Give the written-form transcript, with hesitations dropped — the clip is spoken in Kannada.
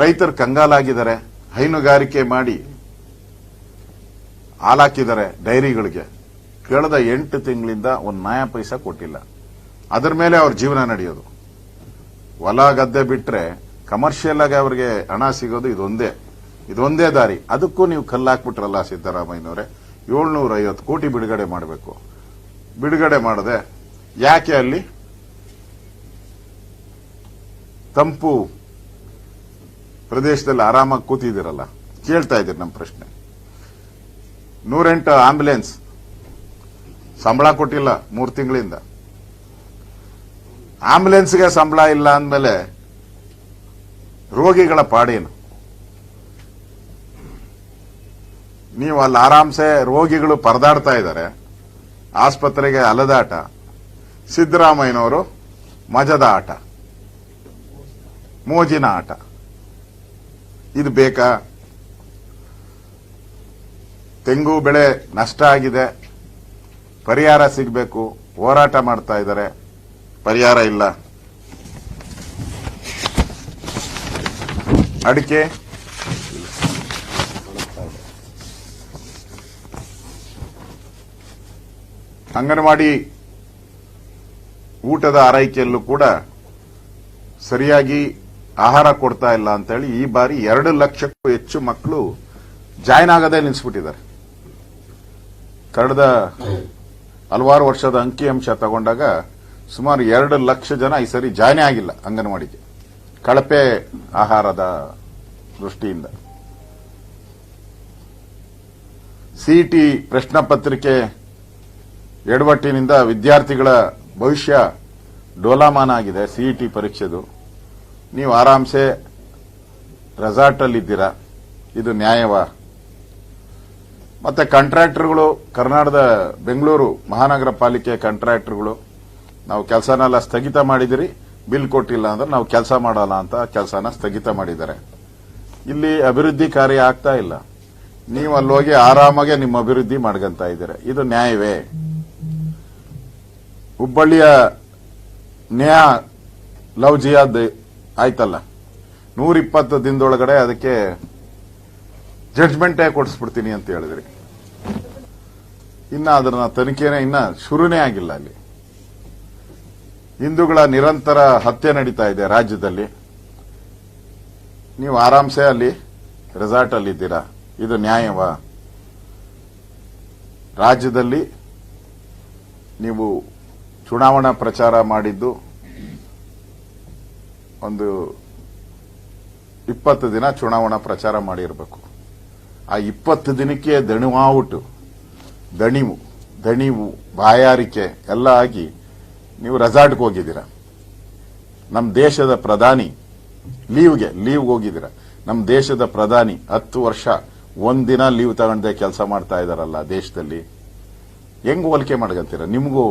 ರೈತರು ಕಂಗಾಲಾಗಿದ್ದಾರೆ. ಹೈನುಗಾರಿಕೆ ಮಾಡಿ ಹಾಲಾಕಿದ್ದಾರೆ ಡೈರಿಗಳಿಗೆ. ಕಳೆದ 8 ತಿಂಗಳಿಂದ ಒಂದು ನಯಾ ಪೈಸಾ ಕೊಟ್ಟಿಲ್ಲ. ಅದರ ಮೇಲೆ ಅವ್ರ ಜೀವನ ನಡೆಯೋದು. ಹೊಲ ಗದ್ದೆ ಬಿಟ್ರೆ ಕಮರ್ಷಿಯಲ್ ಆಗಿ ಅವರಿಗೆ ಹಣ ಸಿಗೋದು ಇದೊಂದೇ ದಾರಿ. ಅದಕ್ಕೂ ನೀವು ಕಲ್ಲಾಕ್ಬಿಟ್ರಲ್ಲ ಸಿದ್ದರಾಮಯ್ಯನವರೇ. 750 ಕೋಟಿ ಬಿಡುಗಡೆ ಮಾಡಬೇಕು. ಬಿಡುಗಡೆ ಮಾಡದೆ ಯಾಕೆ ಅಲ್ಲಿ ತಂಪು ಪ್ರದೇಶದಲ್ಲಿ ಆರಾಮಾಗಿ ಕೂತಿದ್ದೀರಲ್ಲ? ಕೇಳ್ತಾ ಇದ್ದೀರಿ ನಮ್ಮ ಪ್ರಶ್ನೆ. 108 ಆಂಬ್ಯುಲೆನ್ಸ್ ಸಂಬಳ ಕೊಟ್ಟಿಲ್ಲ 3 ತಿಂಗಳಿಂದ. ಆಂಬ್ಯುಲೆನ್ಸ್ಗೆ ಸಂಬಳ ಇಲ್ಲ ಅಂದಮೇಲೆ ರೋಗಿಗಳ ಪಾಡೇನು? ನೀವು ಅಲ್ಲಿ ಆರಾಮ್ಸೆ ರೋಗಿಗಳು ಪರದಾಡ್ತಾ ಇದ್ದಾರೆ, ಆಸ್ಪತ್ರೆಗೆ ಅಲದಾಟ. ಸಿದ್ದರಾಮಯ್ಯನವರು ಮಜದ ಆಟ, ಮೋಜಿನ ಆಟ. ಇದು ಬೇಕಾ? ತೆಂಗು ಬೆಳೆ ನಷ್ಟ ಆಗಿದೆ, ಪರಿಹಾರ ಸಿಗಬೇಕು, ಹೋರಾಟ ಮಾಡ್ತಾ ಇದ್ದಾರೆ, ಪರಿಹಾರ ಇಲ್ಲ. ಅಡಿಕೆ ಅಂಗನವಾಡಿ ಊಟದ ಆರೈಕೆಯಲ್ಲೂ ಕೂಡ ಸರಿಯಾಗಿ ಆಹಾರ ಕೊಡ್ತಾ ಇಲ್ಲ ಅಂತೇಳಿ ಈ ಬಾರಿ 2 ಲಕ್ಷಕ್ಕೂ ಹೆಚ್ಚು ಮಕ್ಕಳು ಜಾಯ್ನ್ ಆಗದೆ ನಿಲ್ಲಿಸ್ಬಿಟ್ಟಿದ್ದಾರೆ. ಕಳೆದ ಹಲವಾರು ವರ್ಷದ ಅಂಕಿಅಂಶ ತಗೊಂಡಾಗ ಸುಮಾರು 2 ಲಕ್ಷ ಜನ ಈ ಸರಿ ಜಾಯ್ನ್ ಆಗಿಲ್ಲ ಅಂಗನವಾಡಿಗೆ, ಕಳಪೆ ಆಹಾರದ ದೃಷ್ಟಿಯಿಂದ. ಸಿಇಟಿ ಪ್ರಶ್ನೆ ಪತ್ರಿಕೆ ಎಡವಟ್ಟಿನಿಂದ ವಿದ್ಯಾರ್ಥಿಗಳ ಭವಿಷ್ಯ ಡೋಲಾಮಾನ ಆಗಿದೆ. ಸಿಇಟಿ ಪರೀಕ್ಷೆದು ನೀವು ಆರಾಮ್ಸೆ ರೆಸಾರ್ಟ್ ಅಲ್ಲಿದ್ದೀರಾ, ಇದು ನ್ಯಾಯವಾ? ಮತ್ತೆ ಕಾಂಟ್ರಾಕ್ಟರ್ಗಳು, ಕರ್ನಾಟಕದ ಬೆಂಗಳೂರು ಮಹಾನಗರ ಪಾಲಿಕೆ ಕಾಂಟ್ರಾಕ್ಟರ್ಗಳು, ನಾವು ಕೆಲಸನೆಲ್ಲ ಸ್ಥಗಿತ ಮಾಡಿದಿರಿ, ಬಿಲ್ ಕೊಟ್ಟಿಲ್ಲ ಅಂದ್ರೆ ನಾವು ಕೆಲಸ ಮಾಡಲ್ಲ ಅಂತ ಕೆಲಸನ ಸ್ಥಗಿತ ಮಾಡಿದ್ದಾರೆ. ಇಲ್ಲಿ ಅಭಿವೃದ್ಧಿ ಕಾರ್ಯ ಆಗ್ತಾ ಇಲ್ಲ. ನೀವು ಅಲ್ಲಿ ಹೋಗಿ ಆರಾಮಾಗೆ ನಿಮ್ಮ ಅಭಿವೃದ್ಧಿ ಮಾಡ್ಕೊಂತ ಇದ್ದೀರಾ, ಇದು ನ್ಯಾಯವೇ? ಹುಬ್ಬಳ್ಳಿಯ ನ್ಯಾಯ ಲವ್ ಜಿಯಾದ್ ಆಯ್ತಲ್ಲ, 120 ದಿನದೊಳಗಡೆ ಅದಕ್ಕೆ ಜಡ್ಜ್ಮೆಂಟೇ ಕೊಡಿಸ್ಬಿಡ್ತೀನಿ ಅಂತ ಹೇಳಿದ್ರಿ. ಇನ್ನ ಅದನ್ನ ತನಿಖೆನೇ ಇನ್ನ ಶುರುನೇ ಆಗಿಲ್ಲ. ಅಲ್ಲಿ ಹಿಂದೂಗಳ ನಿರಂತರ ಹತ್ಯೆ ನಡೀತಾ ಇದೆ ರಾಜ್ಯದಲ್ಲಿ. ನೀವು ಆರಾಮ್ಸೆ ಅಲ್ಲಿ ರೆಸಾರ್ಟ್ ಅಲ್ಲಿದ್ದೀರಾ, ಇದು ನ್ಯಾಯವಾ? ರಾಜ್ಯದಲ್ಲಿ ನೀವು ಚುನಾವಣಾ ಪ್ರಚಾರ ಮಾಡಿದ್ದು ಒಂದು 20 ದಿನ ಚುನಾವಣಾ ಪ್ರಚಾರ ಮಾಡಿರಬೇಕು. ಆ 20 ದಿನಕ್ಕೆ ದಣಿವು ಬಾಯಾರಿಕೆ ಎಲ್ಲ ಆಗಿ ನೀವು ರೆಸಾರ್ಟ್ಗೆ ಹೋಗಿದ್ದೀರಾ. ನಮ್ಮ ದೇಶದ ಪ್ರಧಾನಿ ಲೀವ್ಗೆ ಹೋಗಿದ್ದೀರಾ. ನಮ್ಮ ದೇಶದ ಪ್ರಧಾನಿ 10 ವರ್ಷ ಒಂದಿನ ಲೀವ್ ತಗೊಂಡೆ ಕೆಲಸ ಮಾಡ್ತಾ ಇದಾರಲ್ಲ ದೇಶದಲ್ಲಿ. ಹೆಂಗ್ ಹೋಲಿಕೆ ಮಾಡ್ಕೊಂತೀರಾ? ನಿಮಗೂ